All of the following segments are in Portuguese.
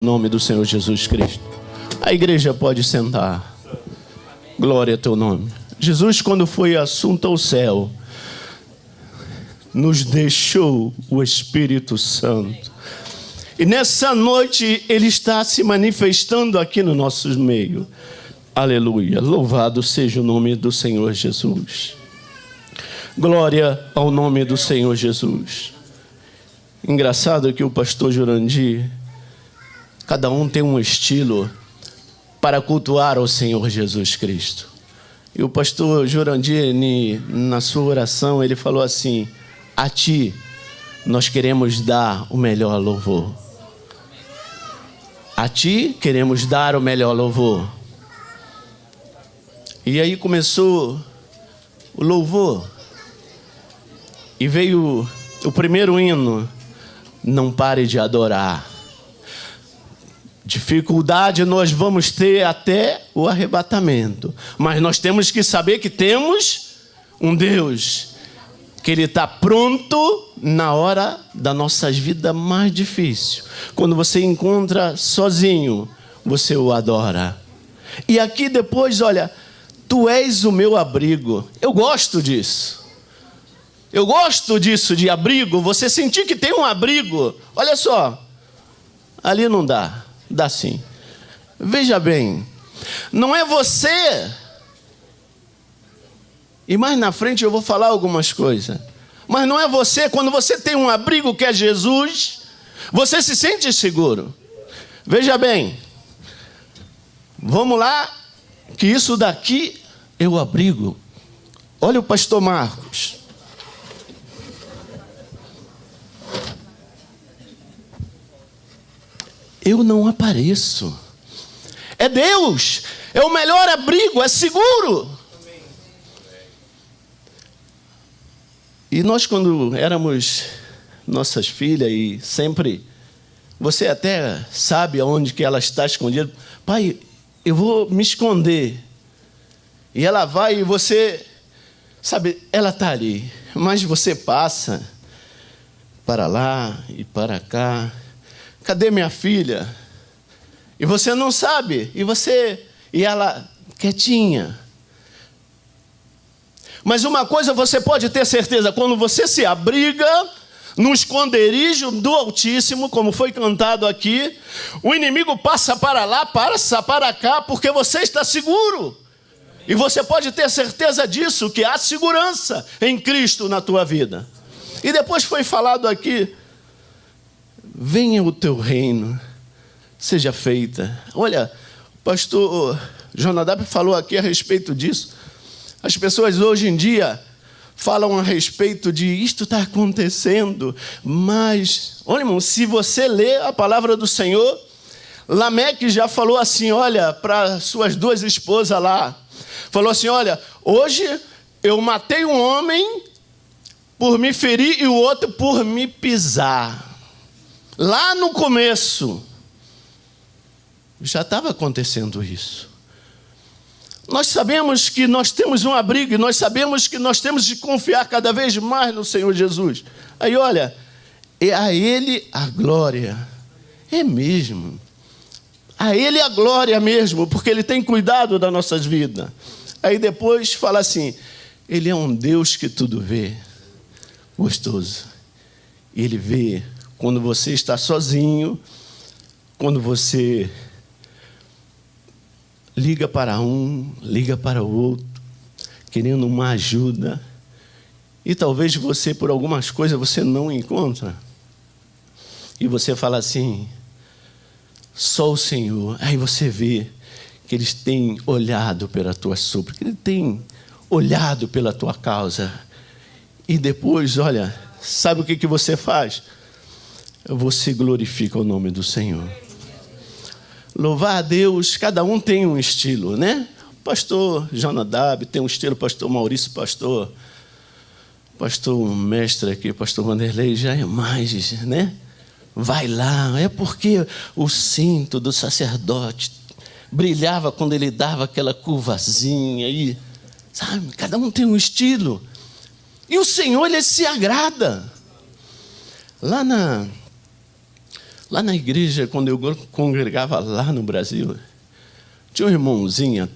Em nome do Senhor Jesus Cristo. A igreja pode sentar. Glória a teu nome. Jesus, quando foi assunto ao céu, nos deixou o Espírito Santo. E nessa noite Ele está se manifestando aqui no nosso meio. Aleluia. Louvado seja o nome do Senhor Jesus. Glória ao nome do Senhor Jesus. Engraçado que o pastor Jurandir, cada um tem um estilo para cultuar ao Senhor Jesus Cristo. E o pastor Jurandir, na sua oração, ele falou assim: a ti nós queremos dar o melhor louvor. A ti queremos dar o melhor louvor. E aí começou o louvor. E veio o primeiro hino: não pare de adorar. Dificuldade nós vamos ter até o arrebatamento. Mas nós temos que saber que temos um Deus, que Ele está pronto na hora da nossa vida mais difícil. Quando você encontra sozinho, você o adora. E aqui depois, olha, tu és o meu abrigo. Eu gosto disso. Eu gosto disso, de abrigo. Você sentir que tem um abrigo. Olha só, ali não dá. Dá sim. Veja bem, não é você. E mais na frente eu vou falar algumas coisas. Mas não é você. Quando você tem um abrigo que é Jesus, você se sente seguro. Veja bem, vamos lá, que isso daqui é o abrigo. Olha o pastor Marcos. Eu não apareço. É Deus. É o melhor abrigo. É seguro. E nós, quando éramos nossas filhas, e sempre, você até sabe aonde que ela está escondida. Pai, eu vou me esconder. E ela vai e você, sabe, ela está ali. Mas você passa para lá e para cá. Cadê minha filha? E você não sabe. E ela quietinha. Mas uma coisa você pode ter certeza: quando você se abriga no esconderijo do Altíssimo, como foi cantado aqui, o inimigo passa para lá, passa para cá, porque você está seguro. E você pode ter certeza disso, que há segurança em Cristo na tua vida. E depois foi falado aqui: venha o teu reino, seja feita. Olha, o pastor Jonadab falou aqui a respeito disso. As pessoas hoje em dia falam a respeito de isto está acontecendo, mas, olha, irmão, se você ler a palavra do Senhor, Lameque já falou assim, olha, para suas duas esposas lá, falou assim: olha, hoje eu matei um homem por me ferir e o outro por me pisar. Lá no começo, já estava acontecendo isso. Nós sabemos que nós temos um abrigo, e nós sabemos que nós temos de confiar cada vez mais no Senhor Jesus. Aí olha, é a Ele a glória. É mesmo. A Ele a glória mesmo, porque Ele tem cuidado das nossas vidas. Aí depois fala assim: Ele é um Deus que tudo vê. Gostoso. Ele vê quando você está sozinho, quando você liga para um, liga para o outro, querendo uma ajuda, e talvez você, por algumas coisas, você não encontra, e você fala assim: só o Senhor. Aí você vê que Ele tem olhado pela tua súplica, Ele tem olhado pela tua causa, e depois, olha, sabe o que você faz? Você glorifica o nome do Senhor. Louvar a Deus, cada um tem um estilo, né? Pastor Jonadab tem um estilo, pastor Maurício, pastor mestre aqui, pastor Vanderlei, já é mais, né? Vai lá, é porque o cinto do sacerdote brilhava quando ele dava aquela curvazinha aí, sabe? Cada um tem um estilo. E o Senhor, Ele se agrada. Lá Lá na igreja, quando eu congregava lá no Brasil, tinha um irmãozinho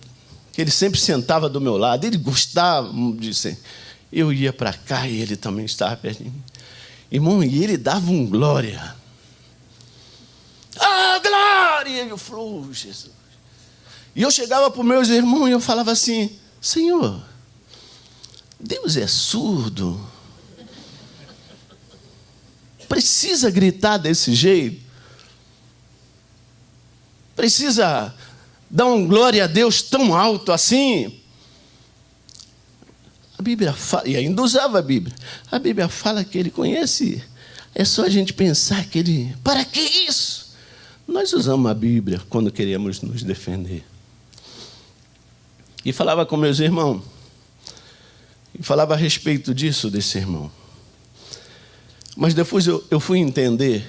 que ele sempre sentava do meu lado. Ele gostava de ser. Eu ia para cá e ele também estava perto de mim. Irmão, e ele dava um glória. Ah, glória! E ele falou, Jesus. E eu chegava para os meus irmãos e eu falava assim, Senhor, Deus é surdo? Precisa gritar desse jeito? Precisa dar um glória a Deus tão alto assim? A Bíblia fala, e ainda usava a Bíblia. A Bíblia fala que ele conhece. É só a gente pensar que ele... Para que isso? Nós usamos a Bíblia quando queremos nos defender. E falava com meus irmãos. E falava a respeito disso, desse irmão. Mas depois eu fui entender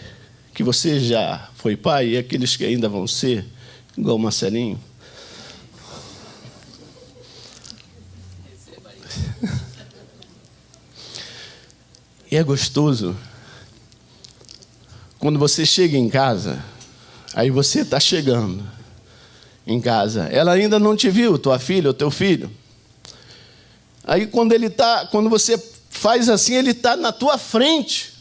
que você já foi pai e aqueles que ainda vão ser, igual o Marcelinho. E é gostoso quando você chega em casa, aí você está chegando em casa, ela ainda não te viu, tua filha ou teu filho. Aí quando você faz assim, ele está na tua frente.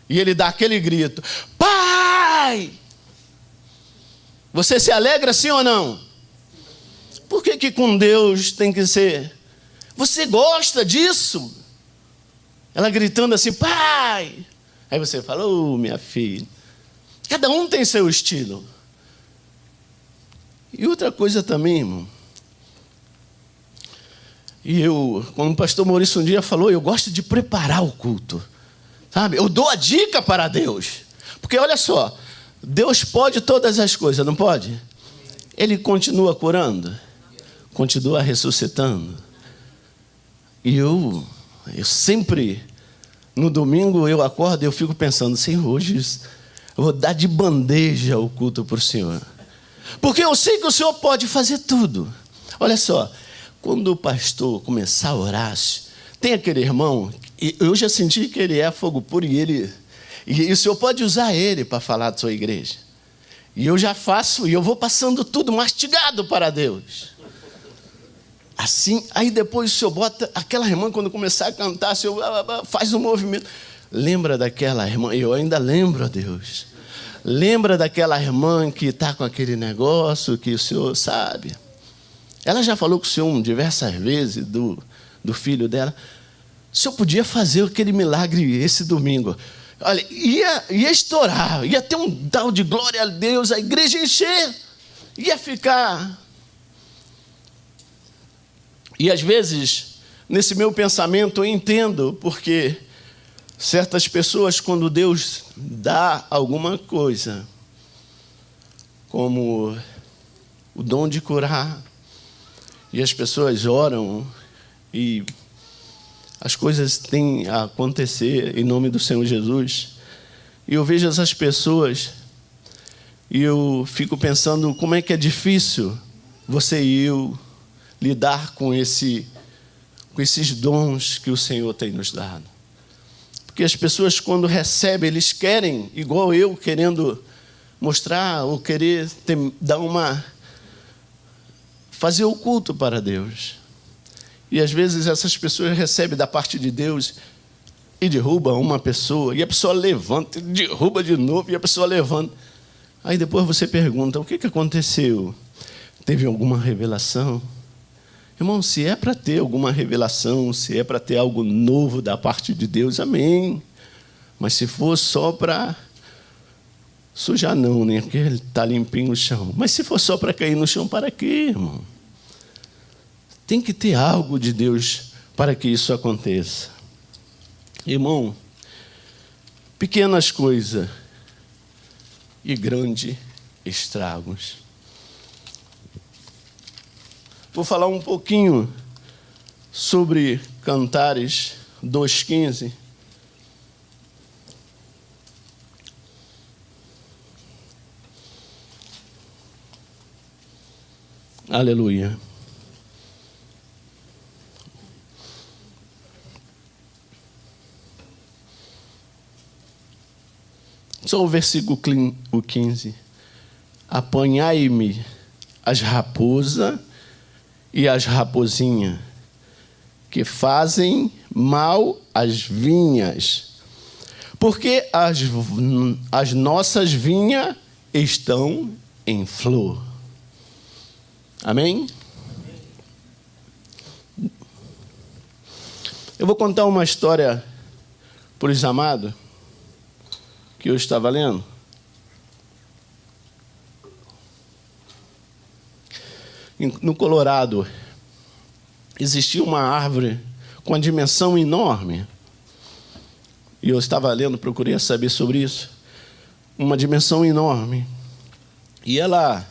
E ele dá aquele grito, pai! Você se alegra sim ou não? Por que com Deus tem que ser? Você gosta disso? Ela gritando assim, pai! Aí você fala, minha filha. Cada um tem seu estilo. E outra coisa também, irmão. E como o pastor Maurício um dia falou, eu gosto de preparar o culto. Sabe? Eu dou a dica para Deus. Porque olha só, Deus pode todas as coisas, não pode? Ele continua curando, continua ressuscitando. E eu sempre, no domingo, eu acordo e eu fico pensando, Senhor, hoje eu vou dar de bandeja o culto para o Senhor. Porque eu sei que o Senhor pode fazer tudo. Olha só, quando o pastor começar a orar, tem aquele irmão, eu já senti que ele é fogo puro e o Senhor pode usar ele para falar da sua igreja. E eu já faço, e eu vou passando tudo mastigado para Deus. Assim, aí depois o Senhor bota aquela irmã, quando começar a cantar, o Senhor faz um movimento. Lembra daquela irmã, eu ainda lembro a Deus. Lembra daquela irmã que está com aquele negócio que o Senhor sabe. Ela já falou com o Senhor diversas vezes do filho dela. O Senhor podia fazer aquele milagre esse domingo. Olha, ia estourar, ia ter um tal de glória a Deus, a igreja encher, ia ficar. E às vezes, nesse meu pensamento, eu entendo, porque certas pessoas, quando Deus dá alguma coisa, como o dom de curar, e as pessoas oram, e as coisas têm a acontecer em nome do Senhor Jesus. E eu vejo essas pessoas e eu fico pensando como é que é difícil você e eu lidar com esses dons que o Senhor tem nos dado. Porque as pessoas, quando recebem, eles querem, igual eu, querendo mostrar ou querer fazer o culto para Deus. E às vezes essas pessoas recebem da parte de Deus e derrubam uma pessoa, e a pessoa levanta, derruba de novo, e a pessoa levanta. Aí depois você pergunta, o que aconteceu? Teve alguma revelação? Irmão, se é para ter alguma revelação, se é para ter algo novo da parte de Deus, amém. Mas se for só para sujar não, né? Porque ele está limpinho no chão. Mas se for só para cair no chão, para quê, irmão? Tem que ter algo de Deus para que isso aconteça. Irmão, pequenas coisas e grandes estragos. Vou falar um pouquinho sobre Cantares 2,15. Aleluia. Só o versículo 15. Apanhai-me as raposas e as rapozinhas, que fazem mal às vinhas, porque as nossas vinhas estão em flor. Amém? Eu vou contar uma história para os amados, que eu estava lendo. No Colorado, existia uma árvore com uma dimensão enorme. E eu estava lendo, procurei saber sobre isso. Uma dimensão enorme. E ela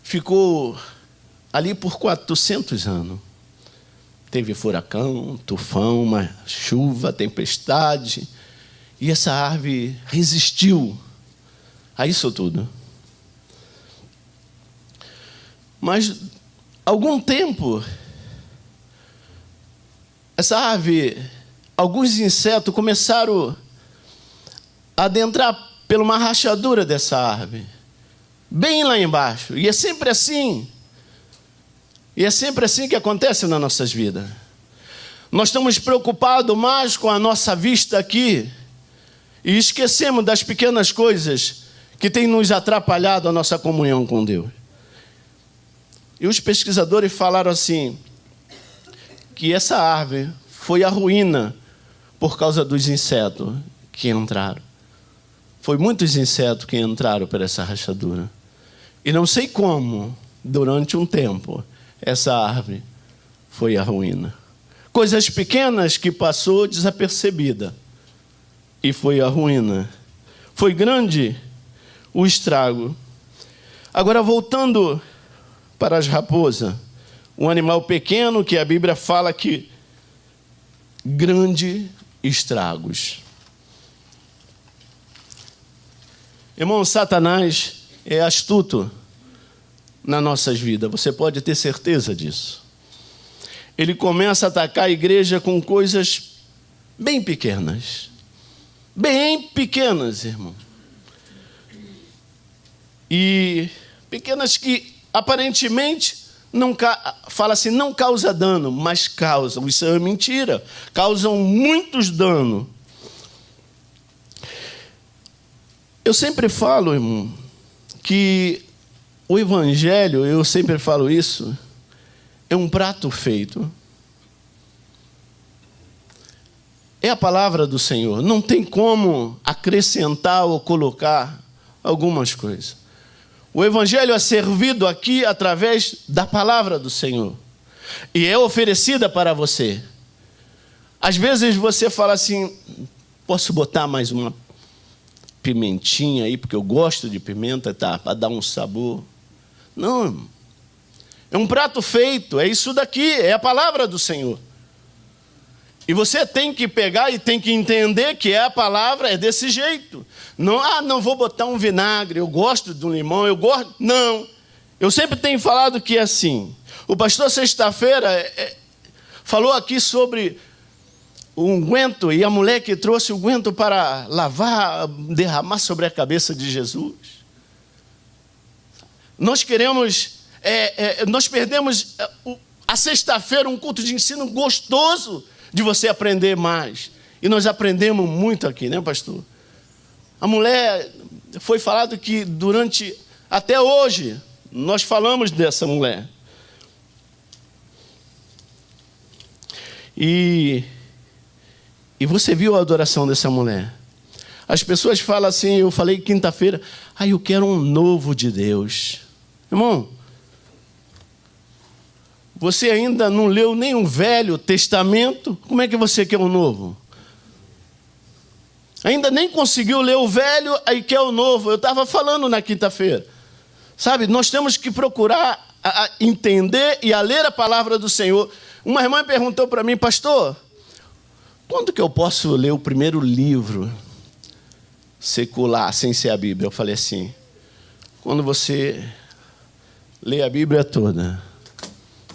ficou ali por 400 anos. Teve furacão, tufão, uma chuva, tempestade. E essa árvore resistiu a isso tudo. Mas, algum tempo, essa árvore, alguns insetos começaram a adentrar por uma rachadura dessa árvore, bem lá embaixo. E é sempre assim. E é sempre assim que acontece nas nossas vidas. Nós estamos preocupados mais com a nossa vista aqui e esquecemos das pequenas coisas que têm nos atrapalhado a nossa comunhão com Deus. E os pesquisadores falaram assim, que essa árvore foi a ruína por causa dos insetos que entraram. Foi muitos insetos que entraram por essa rachadura. E não sei como, durante um tempo, essa árvore foi a ruína. Coisas pequenas que passou desapercebida. E foi a ruína. Foi grande o estrago. Agora, voltando para as raposas, um animal pequeno que a Bíblia fala que grande estragos. Irmão, Satanás é astuto nas nossas vidas, você pode ter certeza disso. Ele começa a atacar a igreja com coisas bem pequenas. Bem pequenas, irmão. E pequenas que aparentemente fala assim, não causa dano, mas causam. Isso é mentira. Causam muitos danos. Eu sempre falo, irmão, que o evangelho, eu sempre falo isso, é um prato feito. É a palavra do Senhor. Não tem como acrescentar ou colocar algumas coisas. O evangelho é servido aqui através da palavra do Senhor. E é oferecida para você. Às vezes você fala assim, posso botar mais uma pimentinha aí, porque eu gosto de pimenta, tá, para dar um sabor. Não, é um prato feito, é isso daqui, é a palavra do Senhor. E você tem que pegar e tem que entender que a palavra é desse jeito. Não, não vou botar um vinagre, eu gosto de um limão, eu gosto... Não, eu sempre tenho falado que é assim. O pastor sexta-feira falou aqui sobre o unguento e a mulher que trouxe o unguento para lavar, derramar sobre a cabeça de Jesus. Nós queremos... nós perdemos a sexta-feira um culto de ensino gostoso de você aprender mais. E nós aprendemos muito aqui, né, pastor? A mulher, foi falado que até hoje, nós falamos dessa mulher. E você viu a adoração dessa mulher. As pessoas falam assim, eu falei quinta-feira, eu quero um novo de Deus. Irmão, você ainda não leu nem o Velho Testamento, como é que você quer o novo? Ainda nem conseguiu ler o Velho, aí quer o novo. Eu estava falando na quinta-feira. Sabe, nós temos que procurar entender e a ler a palavra do Senhor. Uma irmã perguntou para mim, pastor, quando que eu posso ler o primeiro livro secular, sem ser a Bíblia? Eu falei assim, quando você lê a Bíblia toda.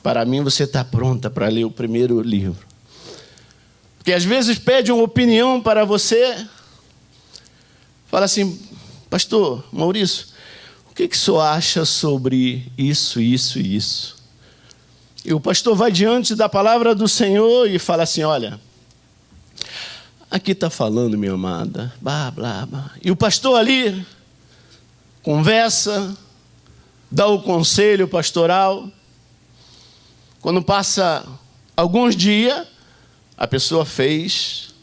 Para mim, você está pronta para ler o primeiro livro. Porque às vezes pede uma opinião para você, fala assim, pastor Maurício, o que o senhor acha sobre isso, isso e isso? E o pastor vai diante da palavra do Senhor e fala assim, olha, aqui está falando, minha amada, blá, blá, blá. E o pastor ali conversa, dá o conselho pastoral. Quando passa alguns dias, a pessoa fez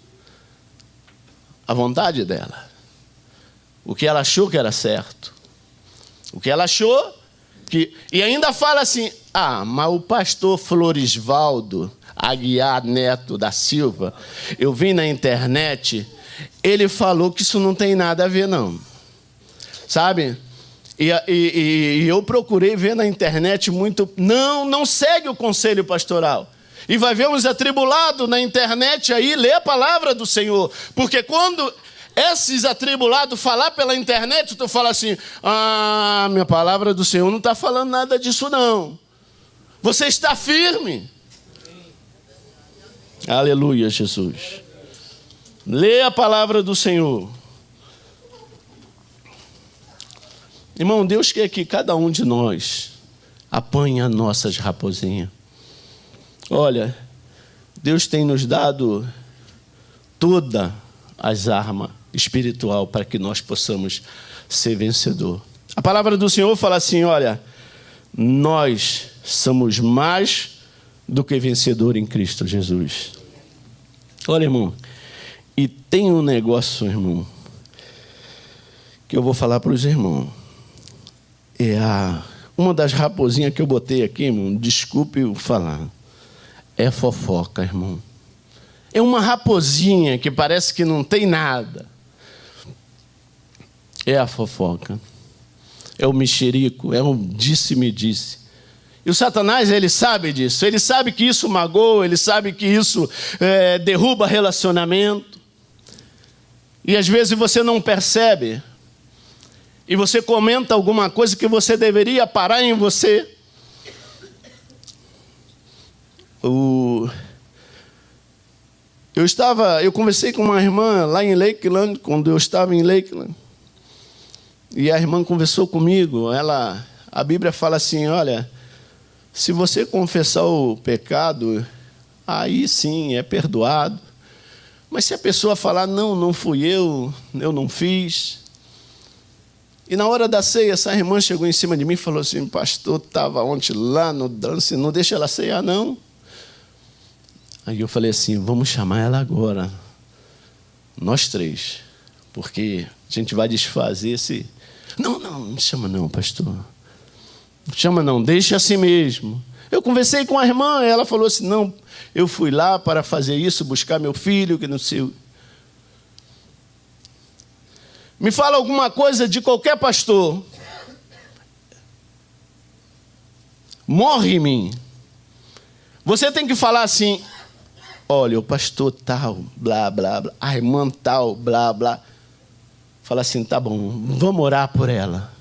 a vontade dela. O que ela achou que era certo. O que ela achou que... E ainda fala assim, mas o pastor Florisvaldo Aguiar Neto da Silva, eu vi na internet, ele falou que isso não tem nada a ver, não. Sabe? E eu procurei ver na internet muito... Não segue o conselho pastoral. E vai ver uns atribulados na internet aí, lê a palavra do Senhor. Porque quando esses atribulados falar pela internet, tu fala assim, minha palavra do Senhor não está falando nada disso, não. Você está firme. Aleluia, Jesus. Lê a palavra do Senhor. Irmão, Deus quer que cada um de nós apanhe as nossas raposinhas. Olha, Deus tem nos dado todas as armas espirituais para que nós possamos ser vencedor. A palavra do Senhor fala assim, olha, nós somos mais do que vencedor em Cristo Jesus. Olha, irmão, e tem um negócio, irmão, que eu vou falar para os irmãos. Uma das raposinhas que eu botei aqui, irmão, desculpe eu falar, é fofoca, irmão. É uma raposinha que parece que não tem nada. É a fofoca. É o mexerico, é o disse-me-disse. E o Satanás, ele sabe disso. Ele sabe que isso magoa, ele sabe que isso derruba relacionamento. E às vezes você não percebe. E você comenta alguma coisa que você deveria parar em você. Eu conversei com uma irmã lá em Lakeland, quando eu estava em Lakeland. E a irmã conversou comigo. A Bíblia fala assim, olha, se você confessar o pecado, aí sim é perdoado. Mas se a pessoa falar, não fui eu não fiz. E na hora da ceia, essa irmã chegou em cima de mim e falou assim, pastor, estava ontem lá no dance, não deixa ela ceiar, não. Aí eu falei assim, vamos chamar ela agora, nós três, porque a gente vai desfazer esse... Não chama não, pastor. Não chama não, deixa assim mesmo. Eu conversei com a irmã, ela falou assim, não, eu fui lá para fazer isso, buscar meu filho, que não sei... Me fala alguma coisa de qualquer pastor. Morre em mim. Você tem que falar assim, olha, o pastor tal, blá, blá, blá, a irmã tal, blá, blá. Fala assim, tá bom, vamos orar por ela.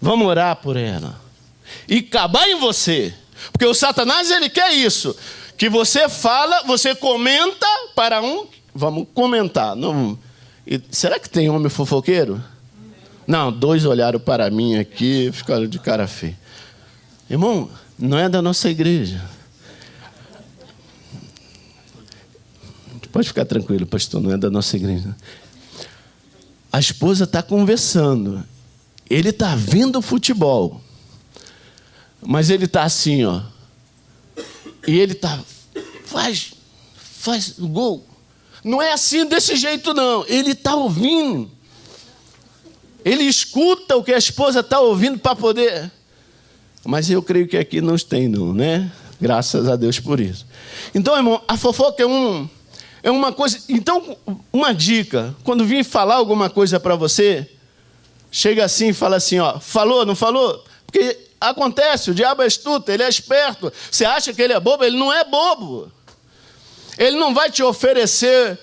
Vamos orar por ela. E acabar em você. Porque o Satanás, ele quer isso. Que você fala, você comenta para um... Vamos comentar, não... Será que tem homem fofoqueiro? Não, 2 olharam para mim aqui, ficaram de cara feia. Irmão, não é da nossa igreja. Pode ficar tranquilo, pastor, não é da nossa igreja. A esposa está conversando. Ele está vendo futebol. Mas ele está assim, ó. E ele está... Faz o gol. Não é assim, desse jeito, não. Ele está ouvindo. Ele escuta o que a esposa está ouvindo para poder... Mas eu creio que aqui não tem, não, né? Graças a Deus por isso. Então, irmão, a fofoca é uma coisa... Então, uma dica. Quando vir falar alguma coisa para você, chega assim e fala assim, ó. Falou, não falou? Porque acontece, o diabo é astuto, ele é esperto. Você acha que ele é bobo? Ele não é bobo. Ele não vai te oferecer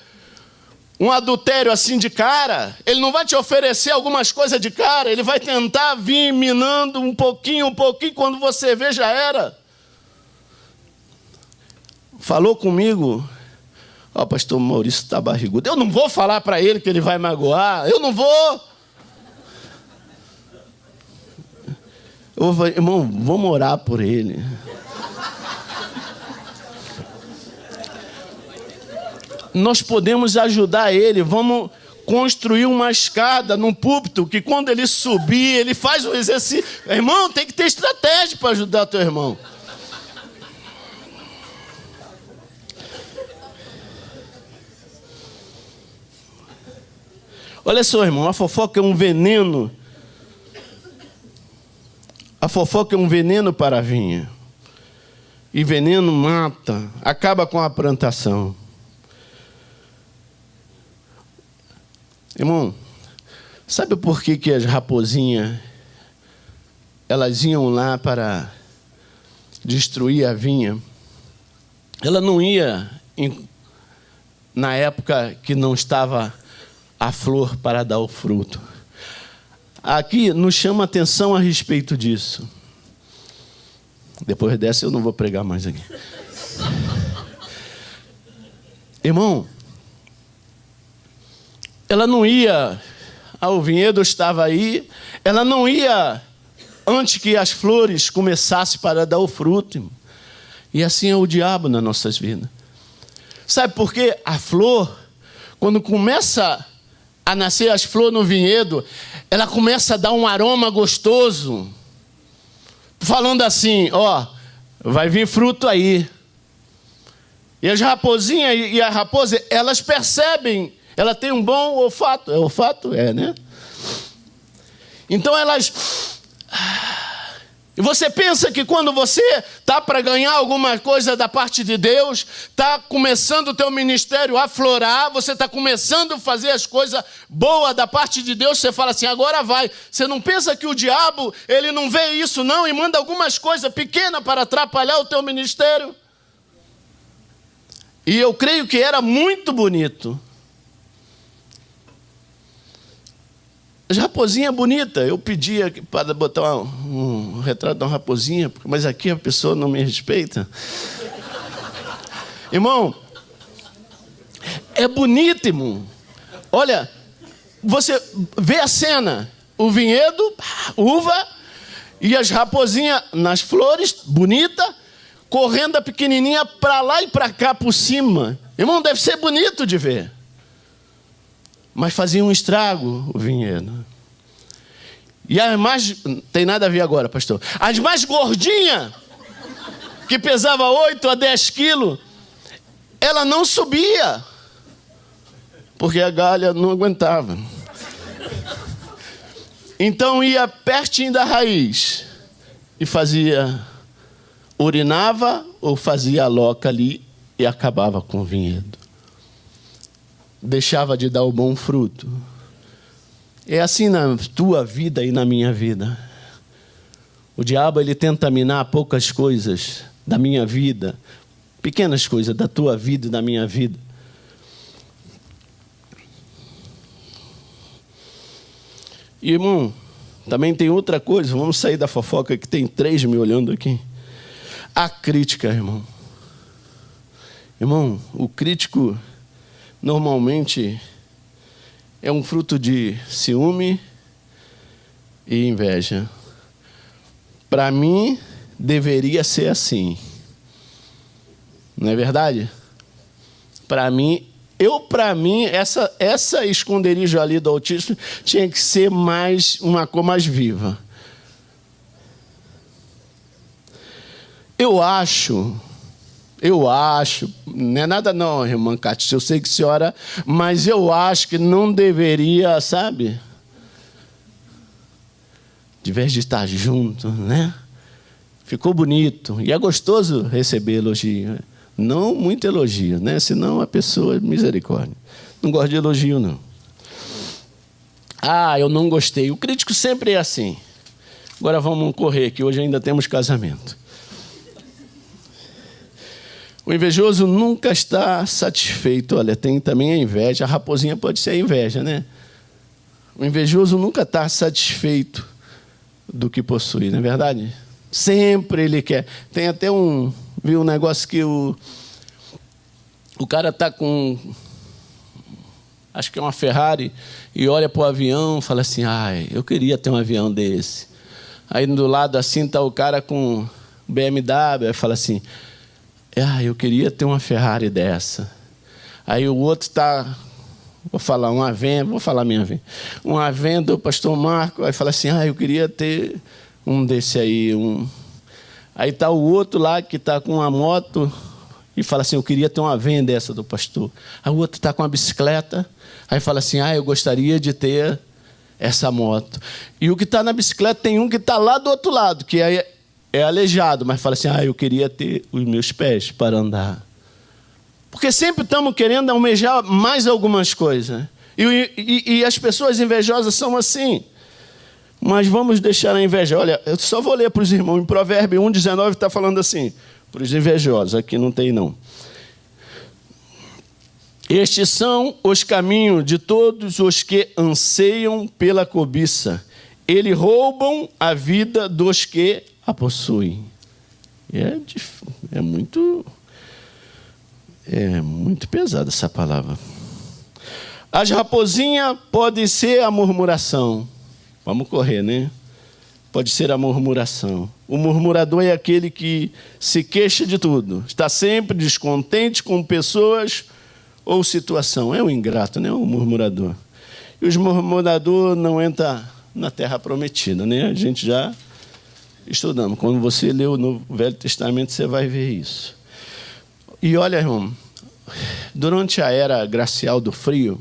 um adultério assim de cara. Ele não vai te oferecer algumas coisas de cara. Ele vai tentar vir minando um pouquinho. Quando você vê, já era. Falou comigo Ó, o pastor Maurício está barrigudo. Eu não vou falar para ele que ele vai magoar. Eu não vou. Irmão, vamos orar por ele. Nós podemos ajudar ele. Vamos construir uma escada num púlpito que quando ele subir, ele faz o exercício. Irmão, tem que ter estratégia para ajudar teu irmão. Olha só, irmão, a fofoca é um veneno. A fofoca é um veneno para a vinha. E veneno mata, acaba com a plantação. Irmão, sabe por que as raposinhas, elas iam lá para destruir a vinha? Ela não ia na época que não estava a flor para dar o fruto. Aqui nos chama atenção a respeito disso. Depois dessa eu não vou pregar mais aqui. Irmão, ela não ia, o vinhedo estava aí, ela não ia antes que as flores começassem para dar o fruto. Irmão. E assim é o diabo nas nossas vidas. Sabe por quê? A flor, quando começa a nascer as flores no vinhedo, ela começa a dar um aroma gostoso. Falando assim, ó, vai vir fruto aí. E as raposinhas e a raposa, elas percebem, ela tem um bom olfato. É olfato? É, né? Então elas... E você pensa que quando você está para ganhar alguma coisa da parte de Deus, está começando o teu ministério a aflorar, você está começando a fazer as coisas boas da parte de Deus, você fala assim, agora vai. Você não pensa que o diabo, ele não vê isso não e manda algumas coisas pequenas para atrapalhar o teu ministério? E eu creio que era muito bonito. As raposinhas bonitas, eu pedia para botar um retrato de uma raposinha, mas aqui a pessoa não me respeita. Irmão, é bonito, irmão. Olha, você vê a cena, o vinhedo, uva, e as raposinhas nas flores, bonita, correndo a pequenininha para lá e para cá por cima. Irmão, deve ser bonito de ver. Mas fazia um estrago o vinhedo. E as mais... Tem nada a ver agora, pastor. As mais gordinhas, que pesava 8 a 10 quilos, ela não subia. Porque a galha não aguentava. Então ia pertinho da raiz. E fazia... Urinava ou fazia a loca ali e acabava com o vinhedo. Deixava de dar o bom fruto. É assim na tua vida e na minha vida. O diabo, ele tenta minar poucas coisas da minha vida, pequenas coisas da tua vida e da minha vida. E, irmão, também tem outra coisa, vamos sair da fofoca que tem 3 me olhando aqui. A crítica, irmão. Irmão, o crítico... normalmente é um fruto de ciúme e inveja. Para mim, deveria ser assim. Não é verdade? Para mim, essa esconderijo ali do autismo tinha que ser uma cor mais viva. Eu acho, não é nada não, irmã Cátia, eu sei que a senhora, mas eu acho que não deveria, sabe? De vez de estar junto, né? Ficou bonito. E é gostoso receber elogio. Não muito elogio, né? Senão a pessoa é misericórdia. Não gosto de elogio, não. Ah, eu não gostei. O crítico sempre é assim. Agora vamos correr, que hoje ainda temos casamento. O invejoso nunca está satisfeito. Olha, tem também a inveja. A raposinha pode ser a inveja, né? O invejoso nunca está satisfeito do que possui, não é verdade? Sempre ele quer. Tem até um negócio que o cara está com, acho que é uma Ferrari, e olha para o avião e fala assim, ai, eu queria ter um avião desse. Aí do lado assim está o cara com BMW, e fala assim, eu queria ter uma Ferrari dessa. Aí o outro está, vou falar minha vez, um Aven do pastor Marco, aí fala assim, eu queria ter um desse aí. Aí está o outro lá que está com uma moto e fala assim, eu queria ter uma Aven dessa do pastor. Aí o outro está com uma bicicleta, aí fala assim, eu gostaria de ter essa moto. E o que está na bicicleta tem um que está lá do outro lado, que é aleijado, mas fala assim, eu queria ter os meus pés para andar. Porque sempre estamos querendo almejar mais algumas coisas. E as pessoas invejosas são assim. Mas vamos deixar a inveja. Olha, eu só vou ler para os irmãos. Em Provérbios 1,19 está falando assim, para os invejosos. Aqui não tem, não. Estes são os caminhos de todos os que anseiam pela cobiça. Eles roubam a vida dos que a possuem. É muito pesada essa palavra. As raposinhas podem ser a murmuração. Vamos correr, né? Pode ser a murmuração. O murmurador é aquele que se queixa de tudo. Está sempre descontente com pessoas ou situação. É um ingrato, né? O murmurador. E os murmuradores não entram na terra prometida, né? A gente já estudamos. Quando você lê o Velho Testamento, você vai ver isso. E olha, irmão, durante a era glacial do frio,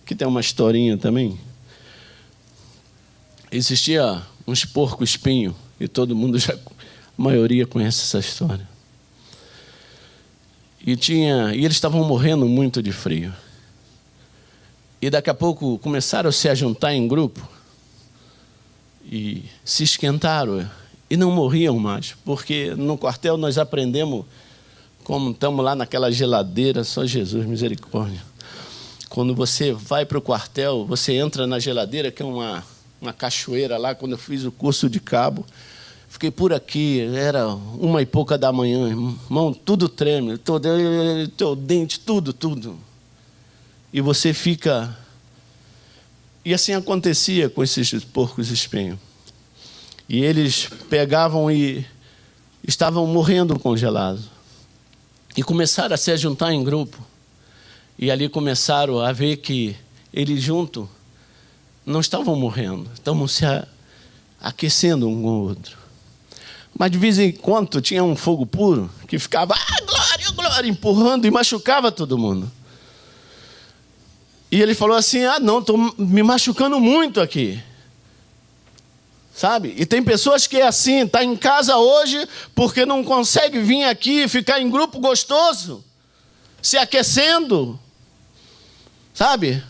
que tem uma historinha também, existia uns porco-espinho, e todo mundo a maioria conhece essa história. E eles estavam morrendo muito de frio. E daqui a pouco começaram a se juntar em grupo, e se esquentaram, e não morriam mais, porque no quartel nós aprendemos, como estamos lá naquela geladeira, só Jesus, misericórdia. Quando você vai para o quartel, você entra na geladeira, que é uma cachoeira lá. Quando eu fiz o curso de cabo, fiquei por aqui, era 1h pouca da manhã, irmão, tudo treme, teu dente, tudo. E você fica... E assim acontecia com esses porcos espinhos. E eles pegavam e estavam morrendo congelados. E começaram a se juntar em grupo. E ali começaram a ver que eles juntos não estavam morrendo, estavam se aquecendo um com o outro. Mas de vez em quando tinha um fogo puro que ficava, glória, glória, empurrando e machucava todo mundo. E ele falou assim, não, estou me machucando muito aqui. Sabe? E tem pessoas que é assim, está em casa hoje porque não consegue vir aqui, ficar em grupo gostoso, se aquecendo. Sabe?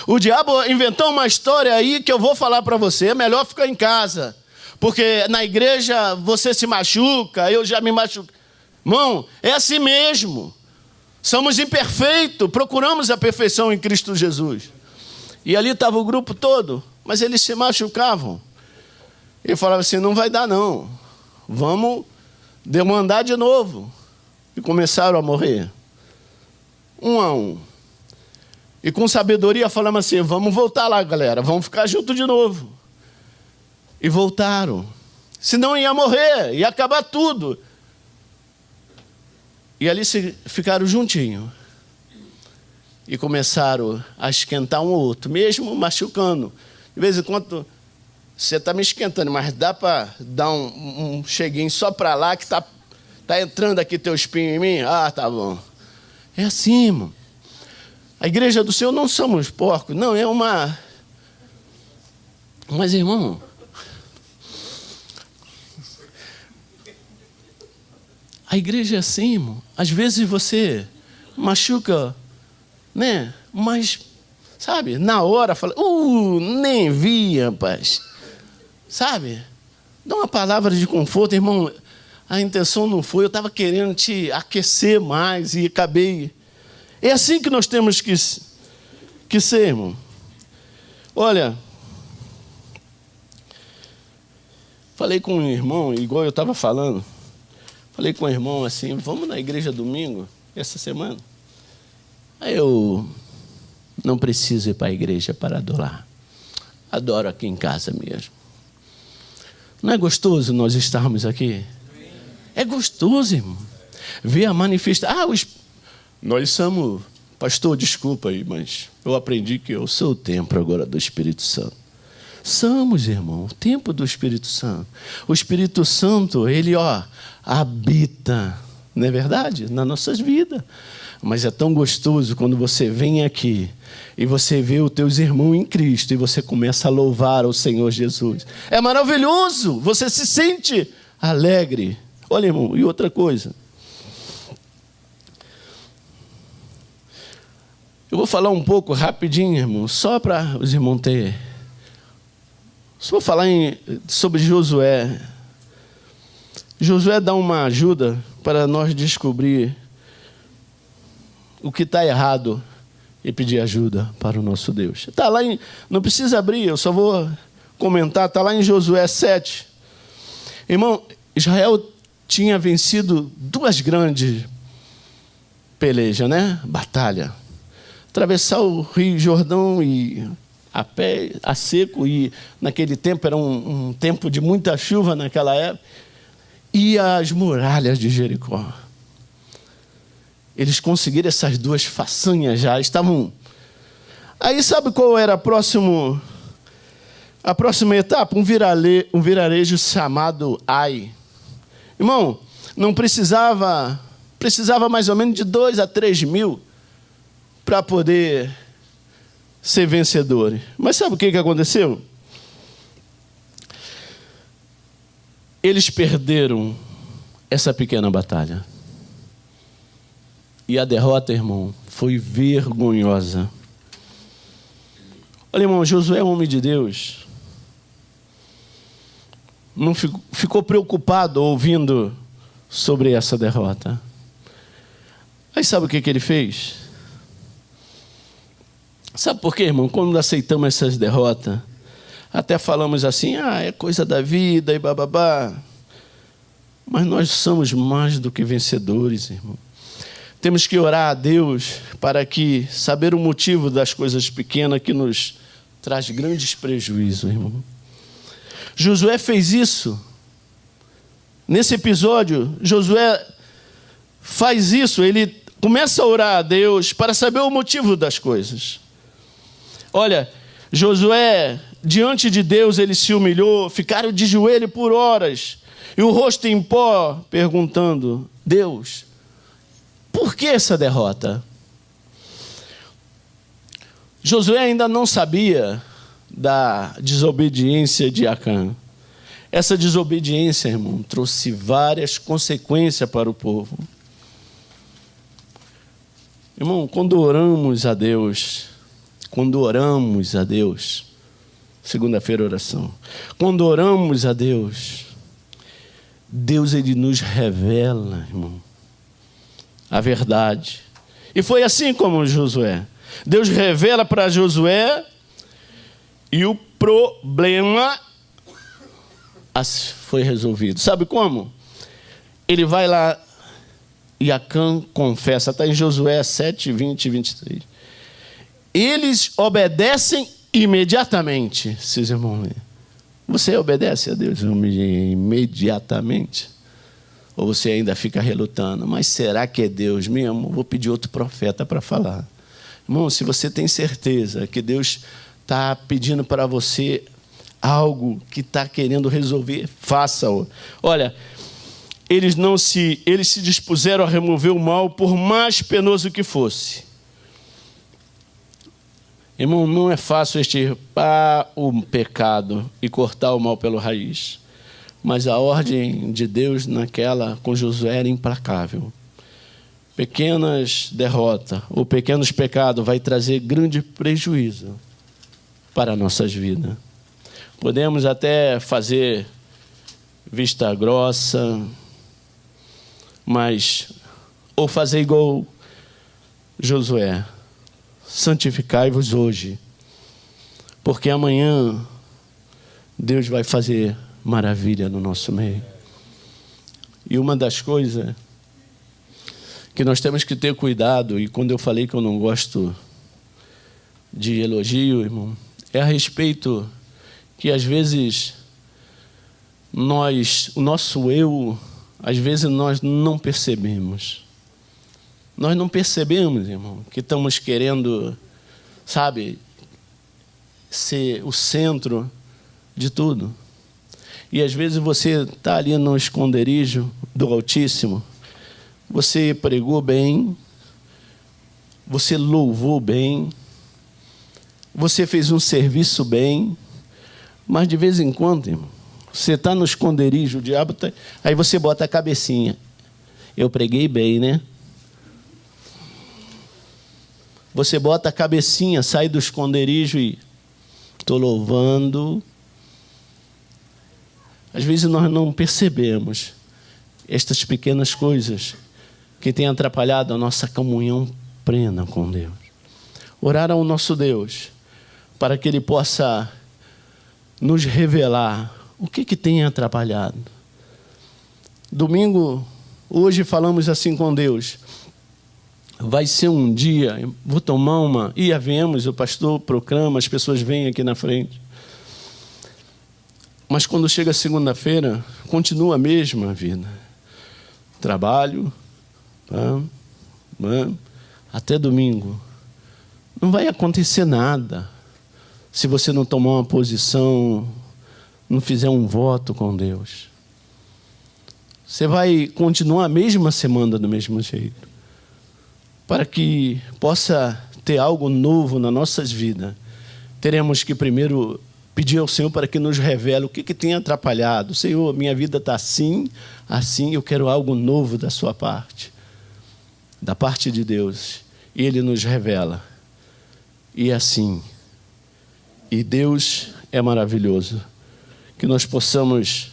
O diabo inventou uma história aí que eu vou falar para você. É melhor ficar em casa, porque na igreja você se machuca, eu já me machuco. Irmão, é assim mesmo. Somos imperfeitos, procuramos a perfeição em Cristo Jesus. E ali estava o grupo todo, mas eles se machucavam. E falava assim, não vai dar não, vamos demandar de novo. E começaram a morrer, um a um. E com sabedoria falamos assim, vamos voltar lá, galera, vamos ficar junto de novo. E voltaram, senão ia morrer, ia acabar tudo. E ali ficaram juntinhos. E começaram a esquentar um ao outro, mesmo machucando. De vez em quando, você está me esquentando, mas dá para dar um cheguinho só para lá, que tá entrando aqui teu espinho em mim? Tá bom. É assim, irmão. A igreja do Senhor não somos porcos, não, é uma... Mas, irmão, a igreja é assim, irmão. Às vezes você machuca, né? Mas, sabe, na hora fala, nem vi, rapaz. Sabe? Dá uma palavra de conforto, irmão. A intenção não foi, eu estava querendo te aquecer mais e acabei. É assim que nós temos que ser, irmão. Olha, falei com um irmão, igual eu estava falando. Falei com o irmão assim, vamos na igreja domingo? essa semana. Eu não preciso ir para a igreja para adorar. Adoro aqui em casa mesmo. Não é gostoso nós estarmos aqui? É gostoso, irmão. Ver a manifestação. Nós somos... Pastor, desculpa aí, mas eu aprendi que eu sou o templo agora do Espírito Santo. Somos, irmão, o templo do Espírito Santo. O Espírito Santo, ele, habita, não é verdade? Nas nossas vidas. Mas é tão gostoso quando você vem aqui e você vê os teus irmãos em Cristo e você começa a louvar o Senhor Jesus. É maravilhoso, você se sente alegre. Olha, irmão, e outra coisa. Eu vou falar um pouco rapidinho, irmão, só para os irmãos terem. Só vou falar sobre Josué. Josué dá uma ajuda para nós descobrir o que está errado e pedir ajuda para o nosso Deus. Está lá não precisa abrir, eu só vou comentar, está lá em Josué 7. Irmão, Israel tinha vencido 2 grandes pelejas, né? Batalha. Atravessar o Rio Jordão e a pé, a seco, e naquele tempo era um tempo de muita chuva naquela época, e as muralhas de Jericó. Eles conseguiram essas 2 façanhas já, estavam... Aí sabe qual era a próxima etapa? Um vilarejo chamado Ai. Irmão, não precisava mais ou menos de 2 a 3 mil para poder ser vencedor. Mas sabe o que aconteceu? Eles perderam essa pequena batalha. E a derrota, irmão, foi vergonhosa. Olha, irmão, Josué é um homem de Deus. Não ficou preocupado ouvindo sobre essa derrota. Aí sabe o que ele fez? Sabe por quê, irmão? Quando aceitamos essas derrotas, até falamos assim, é coisa da vida e bababá. Mas nós somos mais do que vencedores, irmão. Temos que orar a Deus para que saber o motivo das coisas pequenas que nos traz grandes prejuízos, irmão. Josué fez isso. Nesse episódio, Josué faz isso. Ele começa a orar a Deus para saber o motivo das coisas. Olha, Josué, diante de Deus, ele se humilhou, ficaram de joelho por horas, e o rosto em pó, perguntando, Deus, por que essa derrota? Josué ainda não sabia da desobediência de Acã. Essa desobediência, irmão, trouxe várias consequências para o povo. Irmão, quando oramos a Deus, segunda-feira oração, quando oramos a Deus, Deus ele nos revela, irmão, a verdade. E foi assim como Josué. Deus revela para Josué e o problema foi resolvido. Sabe como? Ele vai lá e Acã confessa, está em Josué 7, 20 e 23. Eles obedecem imediatamente, seus irmãos. Você obedece a Deus imediatamente? Ou você ainda fica relutando? Mas será que é Deus mesmo? Vou pedir outro profeta para falar. Irmão, se você tem certeza que Deus está pedindo para você algo que está querendo resolver, faça-o. Olha, eles se dispuseram a remover o mal, por mais penoso que fosse. Irmão, não é fácil extirpar o pecado e cortar o mal pela raiz. Mas a ordem de Deus com Josué era implacável. Pequenas derrotas ou pequenos pecados vai trazer grande prejuízo para nossas vidas. Podemos até fazer vista grossa, mas ou fazer igual Josué. Santificai-vos hoje, porque amanhã Deus vai fazer maravilha no nosso meio. E uma das coisas que nós temos que ter cuidado, e quando eu falei que eu não gosto de elogio, irmão, é a respeito que às vezes o nosso eu, às vezes nós não percebemos. Nós não percebemos, irmão, que estamos querendo, sabe, ser o centro de tudo. E às vezes você está ali no esconderijo do Altíssimo, você pregou bem, você louvou bem, você fez um serviço bem, mas de vez em quando, irmão, você está no esconderijo, o diabo está... Aí você bota a cabecinha. Eu preguei bem, né? Você bota a cabecinha, sai do esconderijo e... Estou louvando. Às vezes nós não percebemos estas pequenas coisas que têm atrapalhado a nossa comunhão plena com Deus. Orar ao nosso Deus para que Ele possa nos revelar o que tem atrapalhado. Domingo, hoje falamos assim com Deus. Vai ser um dia, vou tomar uma... E havemos, o pastor proclama, as pessoas vêm aqui na frente. Mas quando chega segunda-feira, continua a mesma vida. Trabalho, até domingo. Não vai acontecer nada se você não tomar uma posição, não fizer um voto com Deus. Você vai continuar a mesma semana do mesmo jeito. Para que possa ter algo novo nas nossas vidas, teremos que primeiro pedir ao Senhor para que nos revele o que tem atrapalhado. Senhor, minha vida está assim, eu quero algo novo da sua parte, da parte de Deus. E Ele nos revela. E assim, e Deus é maravilhoso. Que nós possamos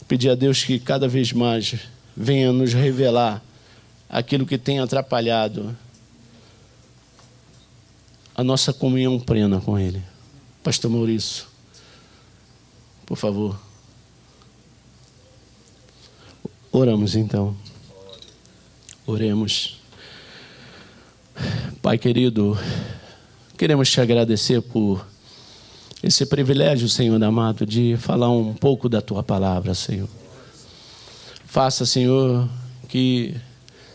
pedir a Deus que cada vez mais venha nos revelar aquilo que tem atrapalhado a nossa comunhão plena com Ele. Pastor Maurício, por favor. Oramos então. Oremos. Pai querido, queremos te agradecer por esse privilégio, Senhor amado, de falar um pouco da Tua palavra, Senhor. Faça, Senhor, que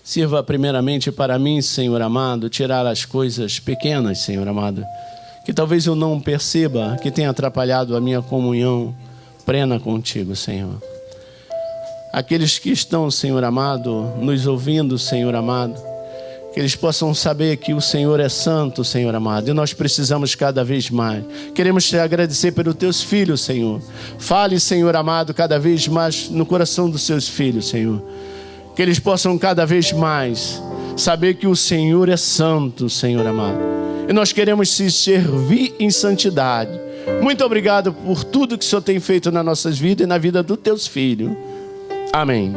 sirva primeiramente para mim, Senhor amado, tirar as coisas pequenas, Senhor amado, que talvez eu não perceba que tenha atrapalhado a minha comunhão plena contigo, Senhor. Aqueles que estão, Senhor amado, nos ouvindo, Senhor amado, que eles possam saber que o Senhor é santo, Senhor amado, e nós precisamos cada vez mais. Queremos te agradecer pelos teus filhos, Senhor. Fale, Senhor amado, cada vez mais no coração dos seus filhos, Senhor. Que eles possam cada vez mais saber que o Senhor é santo, Senhor amado. E nós queremos te servir em santidade. Muito obrigado por tudo que o Senhor tem feito nas nossas vidas e na vida dos teus filhos. Amém.